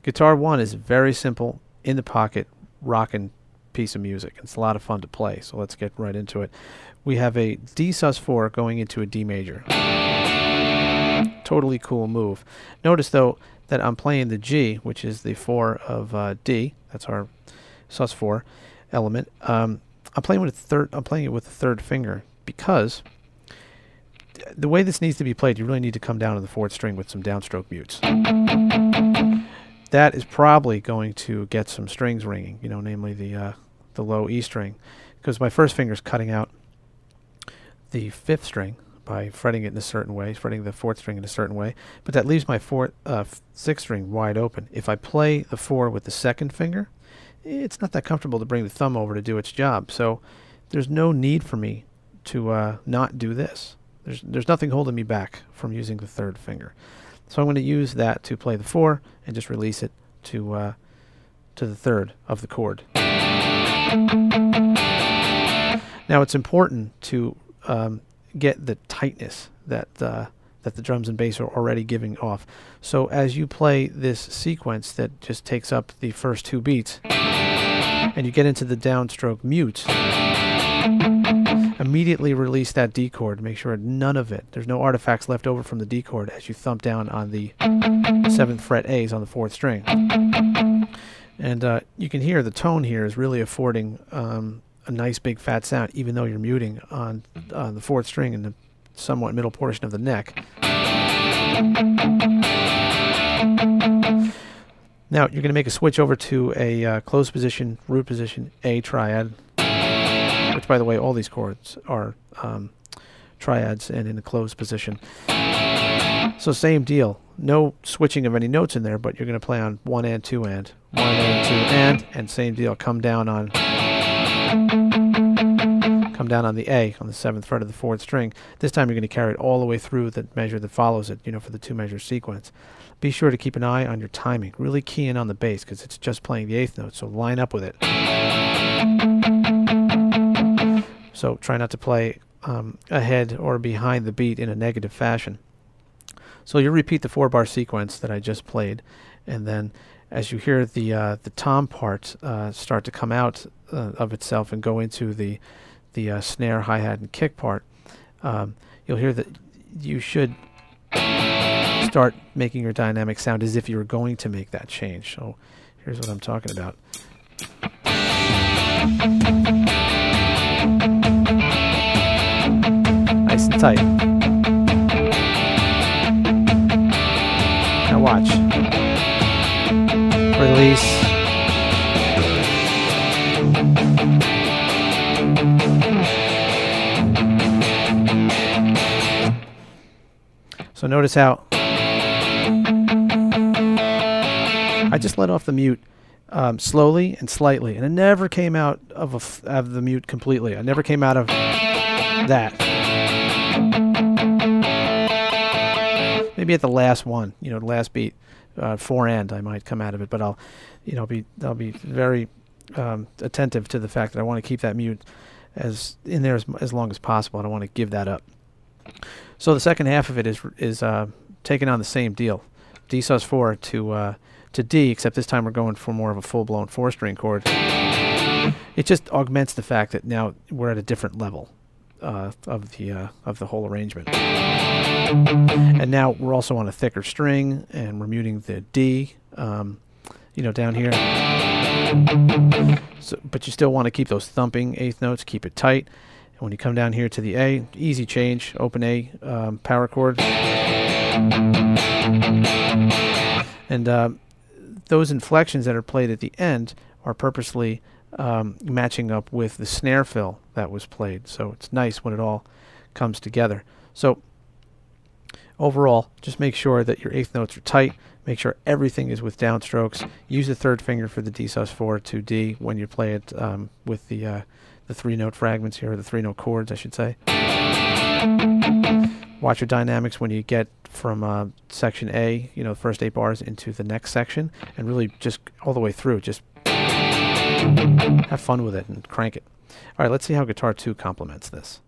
Guitar 1 is very simple, in the pocket, rockin' piece of music. It's a lot of fun to play, so let's get right into it. We have a D sus4 going into a D major. Totally cool move. Notice though that I'm playing the G, which is the 4 of D. That's our sus4 element. I'm playing it with the third finger because the way this needs to be played, you really need to come down to the 4th string with some downstroke mutes. That is probably going to get some strings ringing, you know, namely the low E string, because my first finger is cutting out the 5th string by fretting it in a certain way, fretting the 4th string in a certain way, but that leaves my 6th string wide open. If I play the 4 with the 2nd finger, it's not that comfortable to bring the thumb over to do its job, so there's no need for me to not do this. There's nothing holding me back from using the 3rd finger. So I'm going to use that to play the 4 and just release it to the 3rd of the chord. Now it's important to get the tightness that the drums and bass are already giving off. So as you play this sequence that just takes up the first 2 beats, and you get into the downstroke mute, immediately release that D chord. Make sure none of it, there's no artifacts left over from the D chord as you thump down on the 7th fret A's on the 4th string. And you can hear the tone here is really affording a nice big fat sound, even though you're muting on the 4th string in the somewhat middle portion of the neck. Now you're going to make a switch over to a closed position, root position, A triad, which by the way all these chords are triads and in a closed position. So same deal, no switching of any notes in there, but you're going to play on 1 and 2 and, 1 and 2 and same deal, come down on the A on the 7th fret of the 4th string. This time you're going to carry it all the way through the measure that follows it, you know, for the 2 measure sequence. Be sure to keep an eye on your timing. Really key in on the bass because it's just playing the 8th note, so line up with it. So try not to play ahead or behind the beat in a negative fashion. So you repeat the 4-bar sequence that I just played, and then as you hear the tom part start to come out of itself and go into the snare, hi-hat, and kick part, you'll hear that you should start making your dynamic sound as if you were going to make that change. So here's what I'm talking about. Nice and tight. Now watch. Release. So notice how I just let off the mute slowly and slightly, and it never came out of the mute completely. I never came out of that. Maybe at the last one, you know, the last beat, 4 and I might come out of it, but I'll be very attentive to the fact that I want to keep that mute as in there as long as possible. I don't want to give that up. So the second half of it is taking on the same deal, D sus4 to D, except this time we're going for more of a full-blown 4-string chord. It just augments the fact that now we're at a different level of the whole arrangement. And now we're also on a thicker string, and we're muting the D, you know, down here. So, but you still want to keep those thumping 8th notes, keep it tight. And when you come down here to the A, easy change, open A, power chord. And those inflections that are played at the end are purposely matching up with the snare fill that was played. So it's nice when it all comes together. So overall, just make sure that your 8th notes are tight. Make sure everything is with downstrokes. Use the 3rd finger for the D sus4 to D when you play it with the 3-note fragments here, or the 3-note chords, I should say. Watch your dynamics when you get from section A, you know, the first 8 bars into the next section, and really just all the way through. Just have fun with it and crank it. All right, let's see how Guitar 2 complements this.